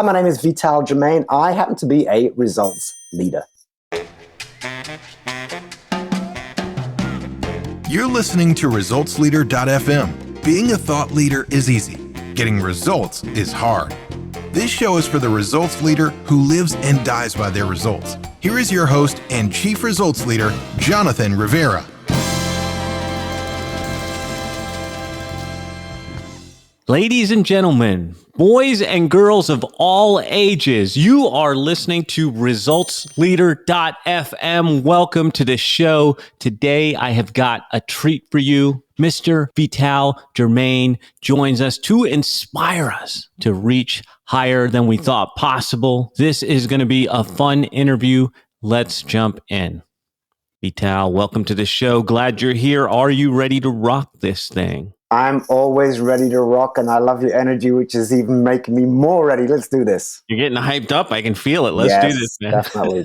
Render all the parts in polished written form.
Hi, my name is Vital Germaine. I happen to be a results leader. You're listening to ResultsLeader.fm. Being a thought leader is easy. Getting results is hard. This show is for the results leader who lives and dies by their results. Here is your host and Chief Results Leader, Jonathan Rivera. Ladies and gentlemen, boys and girls of all ages, you are listening to ResultsLeader.fm. Welcome to the show. Today, I have got a treat for you. Mr. Vital Germaine joins us to inspire us to reach higher than we thought possible. This is going to be a fun interview. Let's jump in. Vital, welcome to the show. Glad you're here. Are you ready to rock this thing? I'm always ready to rock, and I love your energy, which is even making me more ready. Let's do this. You're getting hyped up. I can feel it. Let's do this, man. Definitely.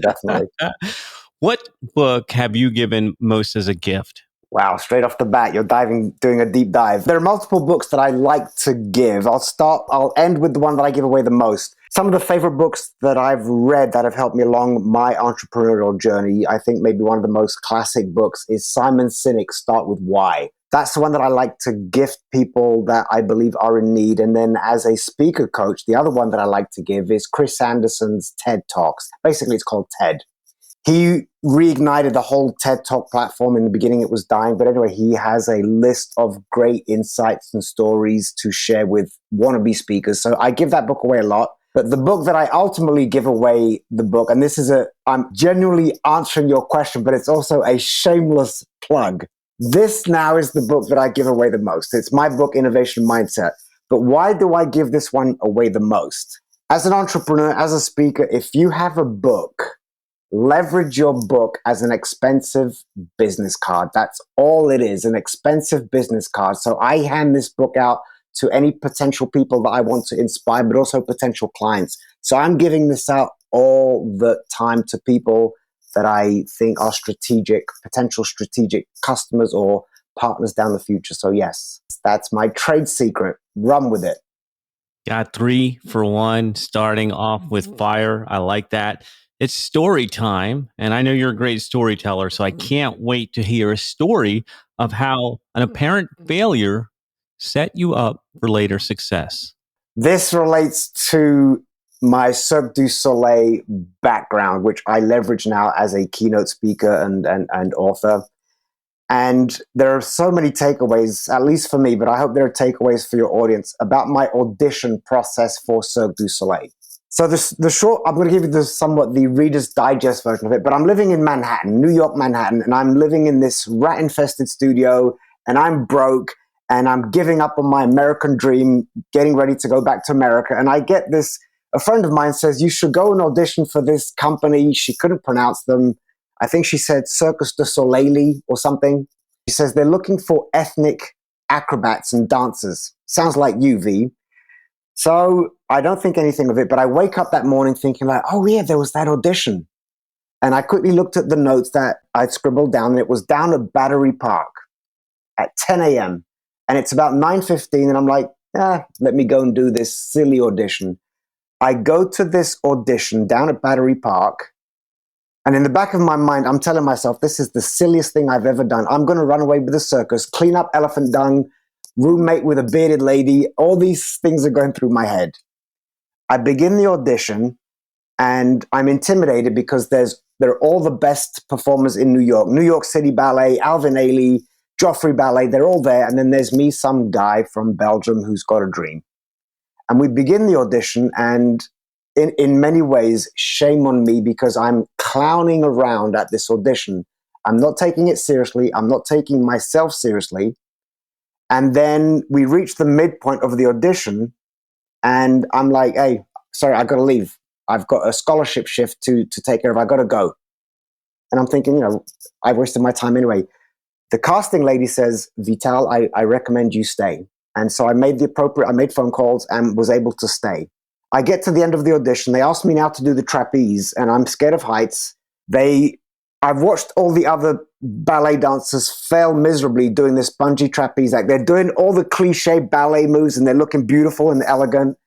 What book have you given most as a gift? Wow, straight off the bat, you're doing a deep dive. There are multiple books that I like to give. I'll end with the one that I give away the most. Some of the favorite books that I've read that have helped me along my entrepreneurial journey, I think maybe one of the most classic books is Simon Sinek's Start With Why. That's the one that I like to gift people that I believe are in need. And then as a speaker coach, the other one that I like to give is Chris Anderson's TED Talks. Basically, it's called TED. He reignited the whole TED Talk platform. In the beginning, it was dying. But anyway, he has a list of great insights and stories to share with wannabe speakers. So I give that book away a lot. But the book that I ultimately give away and I'm genuinely answering your question, but it's also a shameless plug. This now is the book that I give away the most. It's my book, Innovation Mindset. But why do I give this one away the most? As an entrepreneur, as a speaker, if you have a book, leverage your book as an expensive business card. That's all it is, an expensive business card. So I hand this book out to any potential people that I want to inspire, but also potential clients. So I'm giving this out all the time to people that I think are potential strategic customers or partners down the future. So yes, that's my trade secret. Run with it. Got 3 for 1, starting off with fire. I like that. It's story time, and I know you're a great storyteller, so I can't wait to hear a story of how an apparent failure set you up for later success. This relates to my Cirque du Soleil background, which I leverage now as a keynote speaker and author. And there are so many takeaways, at least for me, but I hope there are takeaways for your audience about my audition process for Cirque du Soleil. So I'm going to give you the Reader's Digest version of it, but I'm living in Manhattan, New York, Manhattan, and I'm living in this rat-infested studio, and I'm broke, and I'm giving up on my American dream, getting ready to go back to America. And I get this, a friend of mine says, you should go and audition for this company. She couldn't pronounce them. I think she said Cirque du Soleil or something. She says they're looking for ethnic acrobats and dancers. Sounds like you, V. So I don't think anything of it, but I wake up that morning thinking like, oh yeah, there was that audition. And I quickly looked at the notes that I'd scribbled down, and it was down at Battery Park at 10 a.m. And it's about 9:15, and I'm like, let me go and do this silly audition. I go to this audition down at Battery Park, and in the back of my mind, I'm telling myself, this is the silliest thing I've ever done. I'm going to run away with the circus, clean up elephant dung, roommate with a bearded lady. All these things are going through my head. I begin the audition, and I'm intimidated because there are all the best performers in New York City Ballet, Alvin Ailey, Joffrey Ballet, they're all there. And then there's me, some guy from Belgium who's got a dream. And we begin the audition, and in many ways, shame on me because I'm clowning around at this audition. I'm not taking it seriously. I'm not taking myself seriously. And then we reach the midpoint of the audition, and I'm like, hey, sorry, I got to leave. I've got a scholarship shift to take care of. I got to go. And I'm thinking, I wasted my time anyway. The casting lady says, Vital, I recommend you stay. And so I made phone calls and was able to stay. I get to the end of the audition. They asked me now to do the trapeze, and I'm scared of heights. I've watched all the other ballet dancers fail miserably doing this bungee trapeze act. They're doing all the cliche ballet moves, and they're looking beautiful and elegant.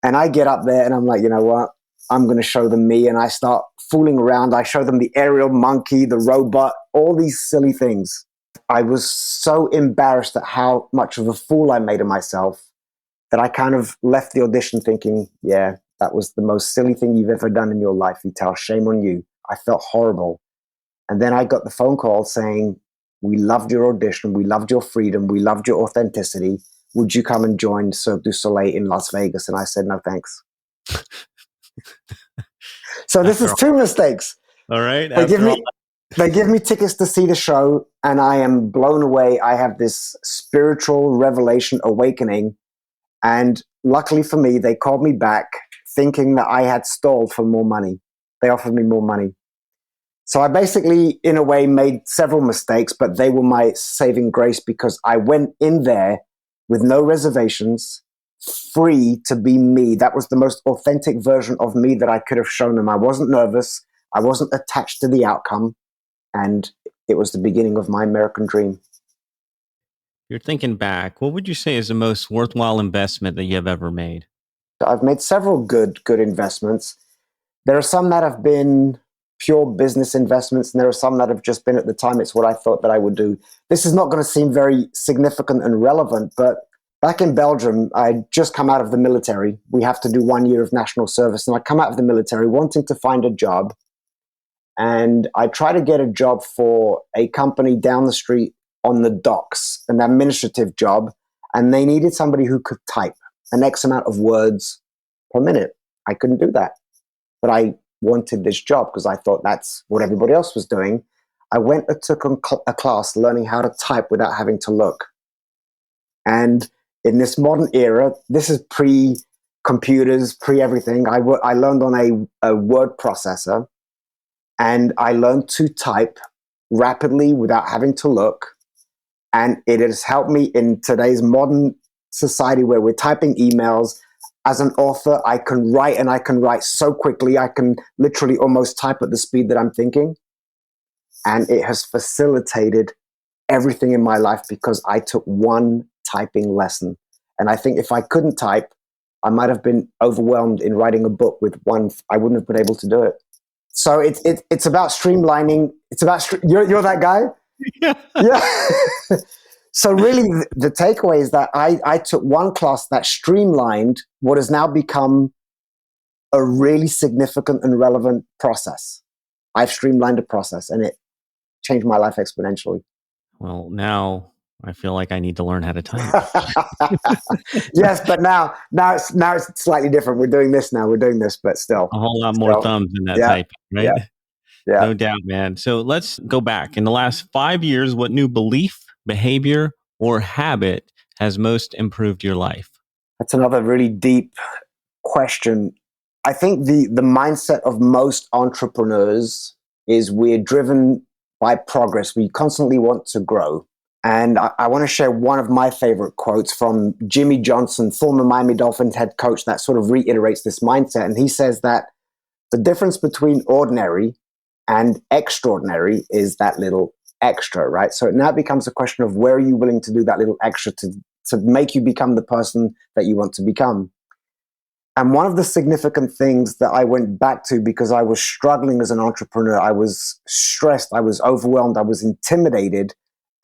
And I get up there and I'm like, you know what? I'm going to show them me. And I start fooling around. I show them the aerial monkey, the robot, all these silly things. I was so embarrassed at how much of a fool I made of myself that I kind of left the audition thinking, yeah, that was the most silly thing you've ever done in your life, Vital. Shame on you. I felt horrible. And then I got the phone call saying, we loved your audition. We loved your freedom. We loved your authenticity. Would you come and join Cirque du Soleil in Las Vegas? And I said, no, thanks. So this is two mistakes. All right. They give me tickets to see the show, and I am blown away. I have this spiritual revelation awakening. And luckily for me, they called me back thinking that I had stalled for more money. They offered me more money. So I basically, in a way, made several mistakes, but they were my saving grace because I went in there with no reservations, free to be me. That was the most authentic version of me that I could have shown them. I wasn't nervous. I wasn't attached to the outcome. And it was the beginning of my American dream. You're thinking back. What would you say is the most worthwhile investment that you have ever made? I've made several good investments. There are some that have been pure business investments, and there are some that have just been at the time, it's what I thought that I would do. This is not going to seem very significant and relevant, but back in Belgium, I'd just come out of the military. We have to do 1 year of national service, and I come out of the military wanting to find a job. And I try to get a job for a company down the street on the docks, an administrative job, and they needed somebody who could type an X amount of words per minute. I couldn't do that, but I wanted this job because I thought that's what everybody else was doing. I went and took a class learning how to type without having to look. And in this modern era, this is pre-computers, pre-everything. I learned on a word processor, and I learned to type rapidly without having to look. And it has helped me in today's modern society where we're typing emails. As an author, I can write, and I can write so quickly. I can literally almost type at the speed that I'm thinking. And it has facilitated everything in my life because I took one typing lesson. And I think if I couldn't type, I might have been overwhelmed in writing a book with one. I wouldn't have been able to do it. So it's about streamlining. It's about you're that guy. Yeah. So really, the takeaway is that I took one class that streamlined what has now become a really significant and relevant process. I've streamlined a process, and it changed my life exponentially. Well, now I feel like I need to learn how to type. Yes, but now it's slightly different. We're doing this now. We're doing this, but still A whole lot more thumbs in that typing, right? Yeah. No doubt, man. So let's go back. In the last 5 years, what new belief, behavior, or habit has most improved your life? That's another really deep question. I think the mindset of most entrepreneurs is we're driven by progress. We constantly want to grow. And I want to share one of my favorite quotes from Jimmy Johnson, former Miami Dolphins head coach, that sort of reiterates this mindset. And he says that the difference between ordinary and extraordinary is that little extra, right? So it now becomes a question of where are you willing to do that little extra to make you become the person that you want to become. And one of the significant things that I went back to because I was struggling as an entrepreneur, I was stressed, I was overwhelmed, I was intimidated.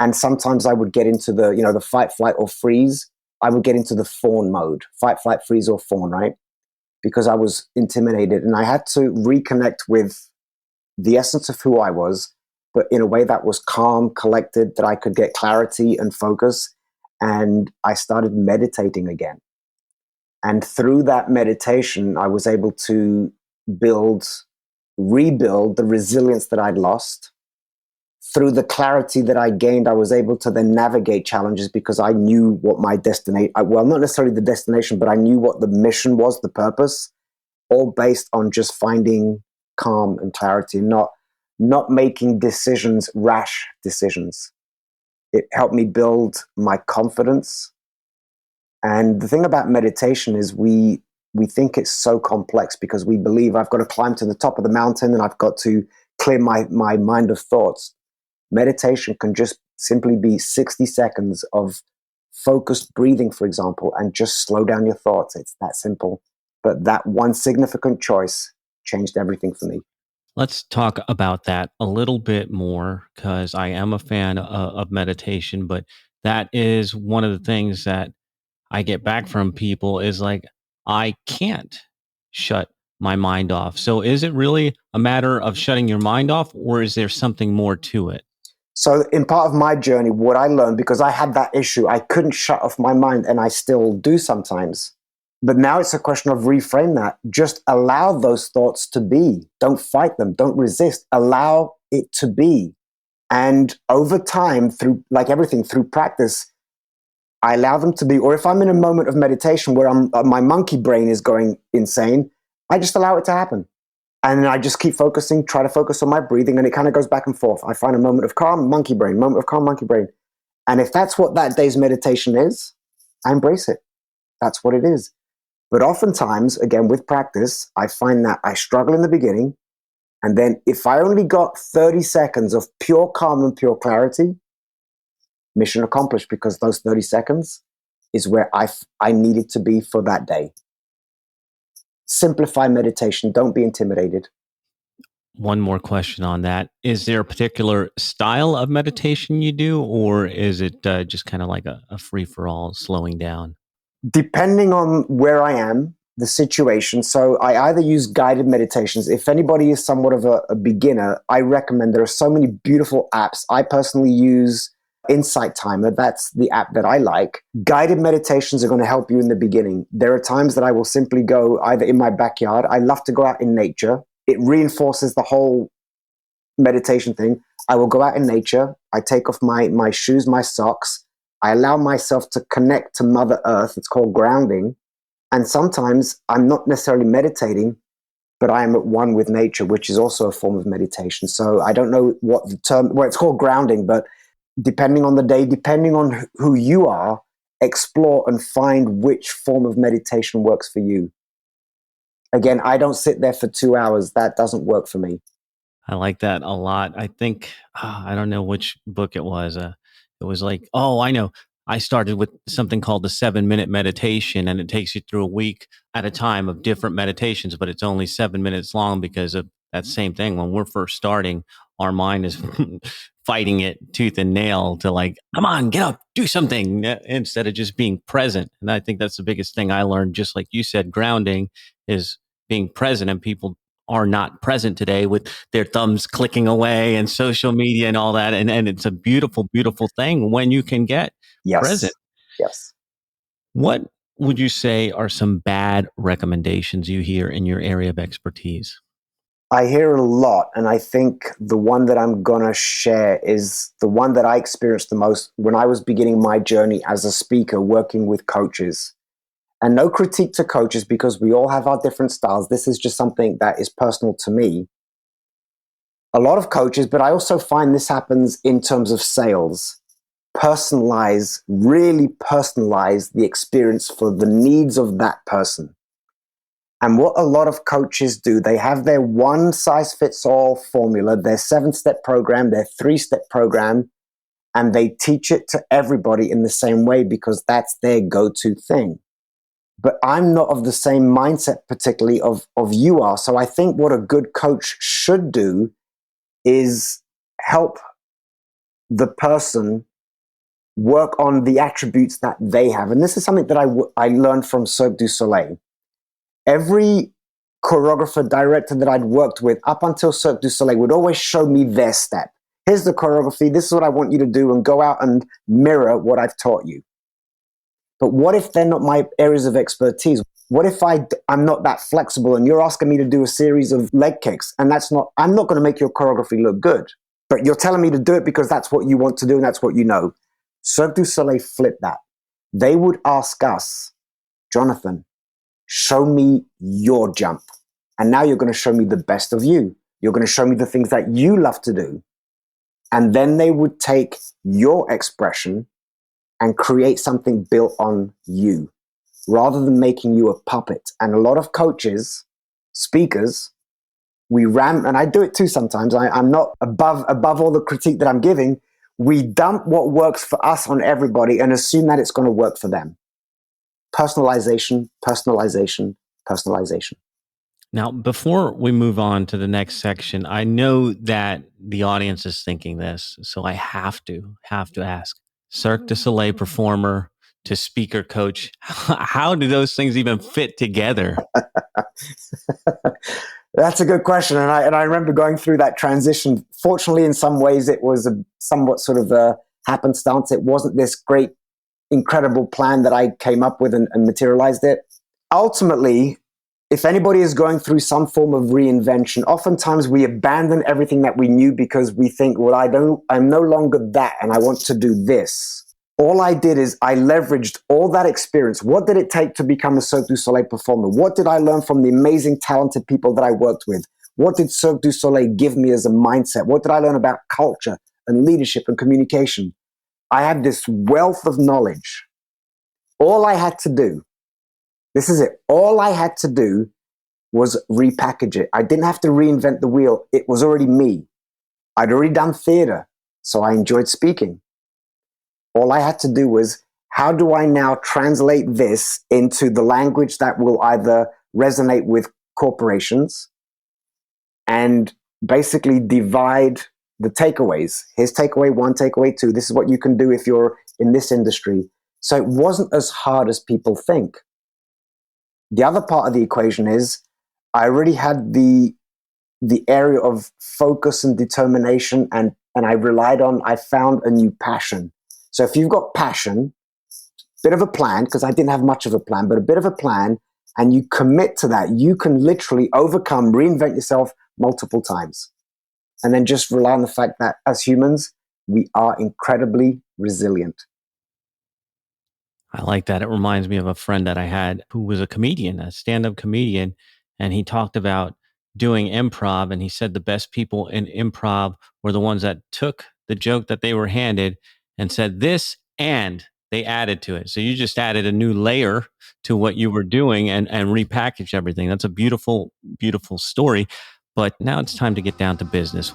And sometimes I would get into the fight, flight, or freeze. I would get into the fawn mode, fight, flight, freeze, or fawn, right? Because I was intimidated. And I had to reconnect with the essence of who I was, but in a way that was calm, collected, that I could get clarity and focus. And I started meditating again. And through that meditation, I was able to rebuild the resilience that I'd lost. Through the clarity that I gained, I was able to then navigate challenges because I knew what my destination, well, not necessarily the destination, but I knew what the mission was, the purpose, all based on just finding calm and clarity, not making rash decisions. It helped me build my confidence. And the thing about meditation is we think it's so complex because we believe I've got to climb to the top of the mountain and I've got to clear my mind of thoughts. Meditation can just simply be 60 seconds of focused breathing, for example, and just slow down your thoughts. It's that simple. But that one significant choice changed everything for me. Let's talk about that a little bit more because I am a fan of meditation, but that is one of the things that I get back from people is like, I can't shut my mind off. So is it really a matter of shutting your mind off, or is there something more to it? So in part of my journey, what I learned, because I had that issue, I couldn't shut off my mind, and I still do sometimes. But now it's a question of reframe that. Just allow those thoughts to be. Don't fight them. Don't resist. Allow it to be. And over time, through like everything, through practice, I allow them to be. Or if I'm in a moment of meditation where my monkey brain is going insane, I just allow it to happen. And then I just keep focusing, try to focus on my breathing, and it kind of goes back and forth. I find a moment of calm, monkey brain, moment of calm, monkey brain. And if that's what that day's meditation is, I embrace it. That's what it is. But oftentimes, again, with practice, I find that I struggle in the beginning. And then if I only got 30 seconds of pure calm and pure clarity, mission accomplished, because those 30 seconds is where I needed to be for that day. Simplify meditation. Don't be intimidated. One more question on that. Is there a particular style of meditation you do, or is it just kind of like a free for all slowing down? Depending on where I am, the situation. So I either use guided meditations. If anybody is somewhat of a beginner, I recommend, there are so many beautiful apps. I personally use Insight Timer. That's the app that I like. Guided meditations are going to help you in the beginning. There are times that I will simply go either in my backyard. I love to go out in nature. It reinforces the whole meditation thing. I will go out in nature. I take off my shoes, my socks. I allow myself to connect to Mother Earth. It's called grounding. And sometimes I'm not necessarily meditating, but I am at one with nature, which is also a form of meditation. So I don't know what the term, well, it's called grounding, but depending on the day, depending on who you are, explore and find which form of meditation works for you. Again, I don't sit there for 2 hours. That doesn't work for me. I like that a lot. I think, I don't know which book it was. It was like, oh, I know. I started with something called the 7 minute meditation, and it takes you through a week at a time of different meditations, but it's only 7 minutes long because of that same thing. When we're first starting, our mind is fighting it tooth and nail to like, come on, get up, do something instead of just being present. And I think that's the biggest thing I learned, just like you said, grounding is being present, and people are not present today with their thumbs clicking away and social media and all that. And it's a beautiful, beautiful thing when you can get present. Yes. What would you say are some bad recommendations you hear in your area of expertise? I hear a lot, and I think the one that I'm going to share is the one that I experienced the most when I was beginning my journey as a speaker working with coaches. And no critique to coaches, because we all have our different styles. This is just something that is personal to me. A lot of coaches, but I also find this happens in terms of sales. Really personalize the experience for the needs of that person. And what a lot of coaches do, they have their one size fits all formula, their 7-step program, their 3-step program, and they teach it to everybody in the same way because that's their go-to thing. But I'm not of the same mindset, particularly of you are. So I think what a good coach should do is help the person work on the attributes that they have. And this is something that I learned from Cirque du Soleil. Every choreographer, director that I'd worked with up until Cirque du Soleil would always show me their step. Here's the choreography. This is what I want you to do, and go out and mirror what I've taught you. But what if they're not my areas of expertise? What if I'm not that flexible and you're asking me to do a series of leg kicks, and I'm not going to make your choreography look good, but you're telling me to do it because that's what you want to do and that's what you know. Cirque du Soleil flipped that. They would ask us, Jonathan, show me your jump. And now you're going to show me the best of you. You're going to show me the things that you love to do. And then they would take your expression and create something built on you, rather than making you a puppet. And a lot of coaches, speakers, and I do it too sometimes. I'm not above all the critique that I'm giving. We dump what works for us on everybody and assume that it's going to work for them. Personalization, personalization, personalization. Now, before we move on to the next section, I know that the audience is thinking this, so I have to ask. Cirque du Soleil performer to speaker coach, how do those things even fit together? That's a good question, and I remember going through that transition. Fortunately, in some ways, it was a somewhat sort of a happenstance. It wasn't this great, incredible plan that I came up with and materialized it. Ultimately, if anybody is going through some form of reinvention, oftentimes we abandon everything that we knew because we think, well, I'm no longer that and I want to do this. All I did is I leveraged all that experience. What did it take to become a Cirque du Soleil performer? What did I learn from the amazing, talented people that I worked with? What did Cirque du Soleil give me as a mindset? What did I learn about culture and leadership and communication? I had this wealth of knowledge. All I had to do, this is it, all I had to do was repackage it. I didn't have to reinvent the wheel. It was already me. I'd already done theater, so I enjoyed speaking. All I had to do was, how do I now translate this into the language that will either resonate with corporations and basically divide the takeaways? Here's takeaway 1, takeaway 2. This is what you can do if you're in this industry. So it wasn't as hard as people think. The other part of the equation is I already had the area of focus and determination, and I found a new passion. So if you've got passion, bit of a plan, because I didn't have much of a plan, but a bit of a plan, and you commit to that, you can literally overcome, reinvent yourself multiple times. And then just rely on the fact that as humans, we are incredibly resilient. I like that. It reminds me of a friend that I had who was a comedian, a stand-up comedian, and he talked about doing improv, and he said the best people in improv were the ones that took the joke that they were handed and said this, and they added to it. So you just added a new layer to what you were doing and repackaged everything. That's a beautiful, beautiful story. But now it's time to get down to business.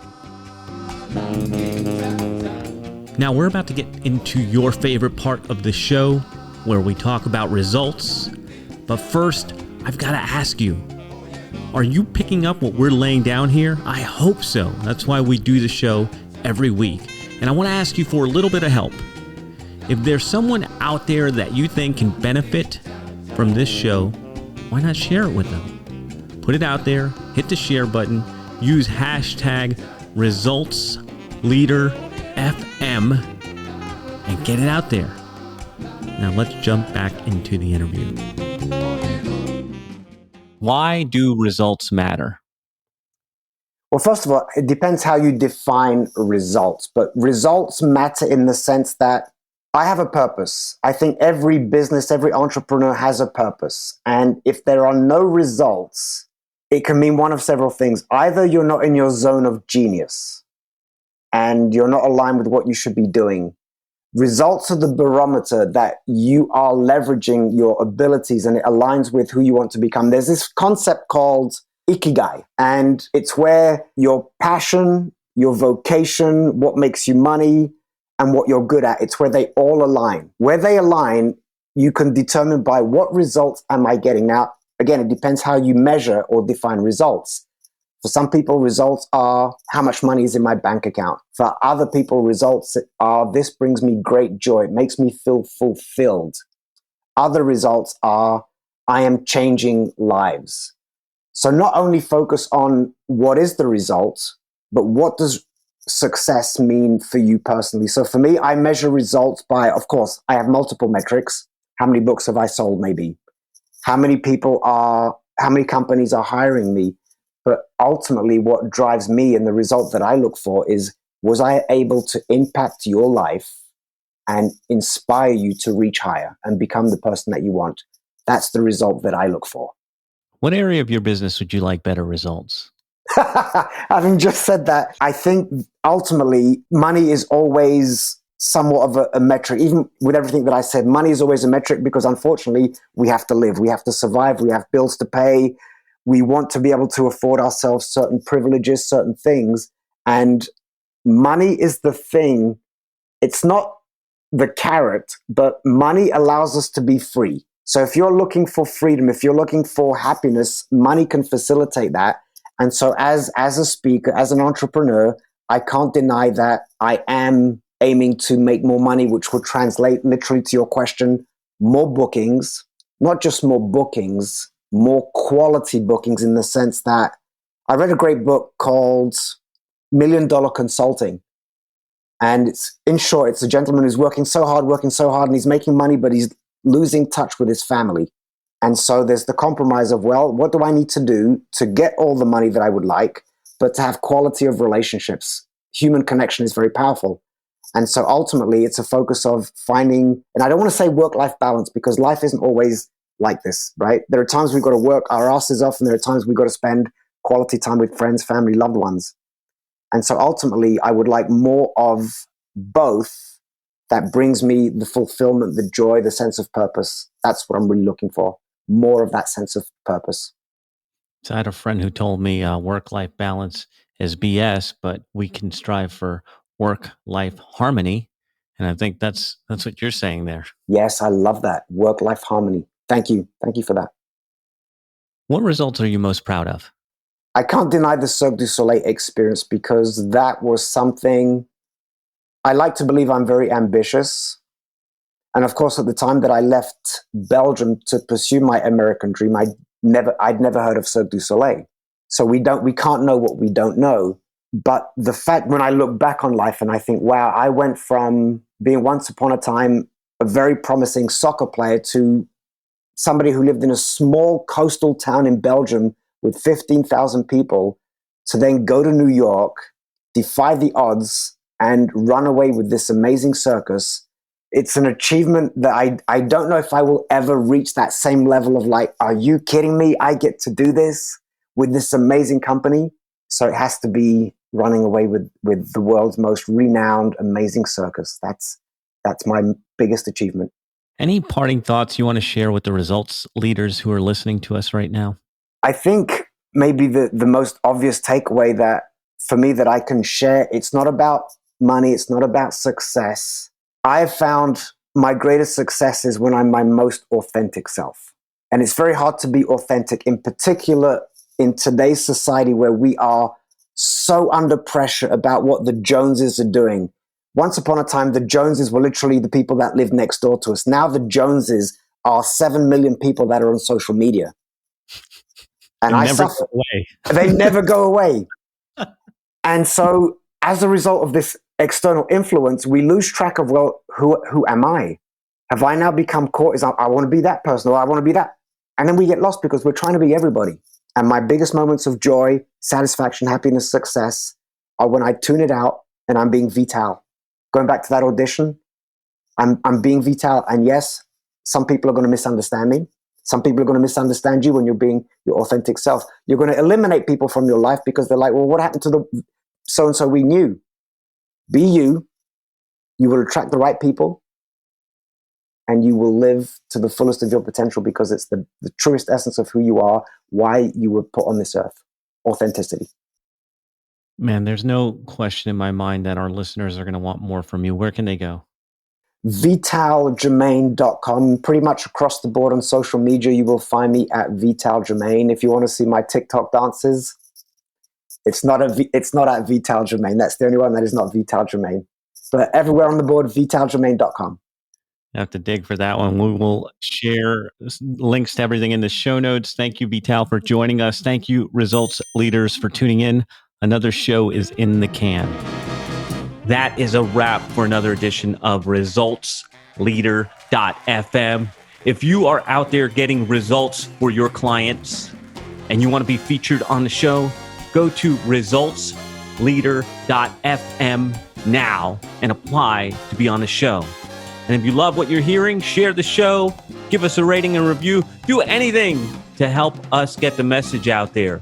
Now we're about to get into your favorite part of the show, where we talk about results. But first, I've got to ask you, are you picking up what we're laying down here? I hope so. That's why we do the show every week. And I want to ask you for a little bit of help. If there's someone out there that you think can benefit from this show, why not share it with them? Put it out there, hit the share button, use hashtag ResultsLeaderFM, and get it out there. Now let's jump back into the interview. Why do results matter? Well, first of all, it depends how you define results, but results matter in the sense that I have a purpose. I think every business, every entrepreneur has a purpose. And if there are no results, it can mean one of several things. Either you're not in your zone of genius and you're not aligned with what you should be doing. Results are the barometer that you are leveraging your abilities and it aligns with who you want to become. There's this concept called ikigai, and it's where your passion, your vocation, what makes you money, and what you're good at, it's where they all align. Where they align, you can determine by what results am I getting. Now, again, it depends how you measure or define results. For some people, results are how much money is in my bank account. For other people, results are this brings me great joy. It makes me feel fulfilled. Other results are I am changing lives. So not only focus on what is the result, but what does success mean for you personally? So for me, I measure results by, of course, I have multiple metrics. How many books have I sold, maybe? How many companies are hiring me? But ultimately, what drives me and the result that I look for is, was I able to impact your life and inspire you to reach higher and become the person that you want? That's the result that I look for. What area of your business would you like better results? Having just said that, I think ultimately money is always somewhat of a metric. Even with everything that I said, money is always a metric because unfortunately we have to live, we have to survive, we have bills to pay. We want to be able to afford ourselves certain privileges, certain things. And money is the thing. It's not the carrot, but money allows us to be free. So if you're looking for freedom, if you're looking for happiness, money can facilitate that. And so as a speaker, as an entrepreneur, I can't deny that I am aiming to make more money, which would translate literally to your question, more bookings, not just more bookings, more quality bookings, in the sense that I read a great book called $1 Million Consulting. And it's, in short, it's a gentleman who's working so hard, and he's making money, but he's losing touch with his family. And so there's the compromise of, well, what do I need to do to get all the money that I would like, but to have quality of relationships? Human connection is very powerful. And so ultimately it's a focus of finding, and I don't want to say work-life balance, because life isn't always like this, right? There are times we've got to work our asses off, and there are times we've got to spend quality time with friends, family, loved ones. And so ultimately I would like more of both that brings me the fulfillment, the joy, the sense of purpose. That's what I'm really looking for. More of that sense of purpose. So I had a friend who told me work-life balance is BS, but we can strive for work-life harmony. And I think that's what you're saying there. Yes, I love that. Work-life harmony. Thank you. Thank you for that. What results are you most proud of? I can't deny the Cirque du Soleil experience, because that was something, I like to believe I'm very ambitious. And of course, at the time that I left Belgium to pursue my American dream, I'd never heard of Cirque du Soleil. So we can't know what we don't know. But the fact, when I look back on life and I think, wow, I went from being once upon a time a very promising soccer player to somebody who lived in a small coastal town in Belgium with 15,000 people, to then go to New York, defy the odds, and run away with this amazing circus. It's an achievement that I don't know if I will ever reach that same level of like, are you kidding me? I get to do this with this amazing company. So it has to be running away with the world's most renowned, amazing circus. That's my biggest achievement. Any parting thoughts you want to share with the results leaders who are listening to us right now? I think maybe the most obvious takeaway that for me that I can share, it's not about money, it's not about success. I have found my greatest success is when I'm my most authentic self. And it's very hard to be authentic, in particular in today's society where we are so under pressure about what the Joneses are doing. Once upon a time, the Joneses were literally the people that lived next door to us. Now the Joneses are 7 million people that are on social media. And I suffer. They never go away. And so as a result of this external influence, we lose track of, well, who am I? Have I now become caught? I want to be that person, or I want to be that. And then we get lost because we're trying to be everybody. And my biggest moments of joy, satisfaction, happiness, success are when I tune it out and I'm being Vital. Going back to that audition, I'm being Vital. And yes, some people are going to misunderstand me. Some people are going to misunderstand you when you're being your authentic self. You're going to eliminate people from your life because they're like, well, what happened to the so-and-so we knew? Be you. You will attract the right people. And you will live to the fullest of your potential, because it's the truest essence of who you are, why you were put on this earth. Authenticity. Man, there's no question in my mind that our listeners are going to want more from you. Where can they go? vitalgermaine.com. Pretty much across the board on social media, you will find me at Vital Germaine. If you want to see my TikTok dances, it's not at Vital Germaine. That's the only one that is not Vital Germaine. But everywhere on the board, vitalgermaine.com. I have to dig for that one. We will share links to everything in the show notes. Thank you, Vital, for joining us. Thank you, results leaders, for tuning in. Another show is in the can. That is a wrap for another edition of ResultsLeader.fm. If you are out there getting results for your clients and you want to be featured on the show, go to ResultsLeader.fm now and apply to be on the show. And if you love what you're hearing, share the show, give us a rating and review, do anything to help us get the message out there.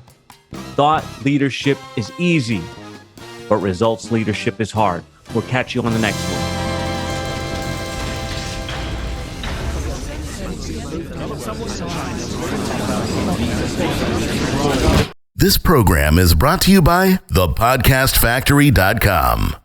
Thought leadership is easy, but results leadership is hard. We'll catch you on the next one. This program is brought to you by thepodcastfactory.com.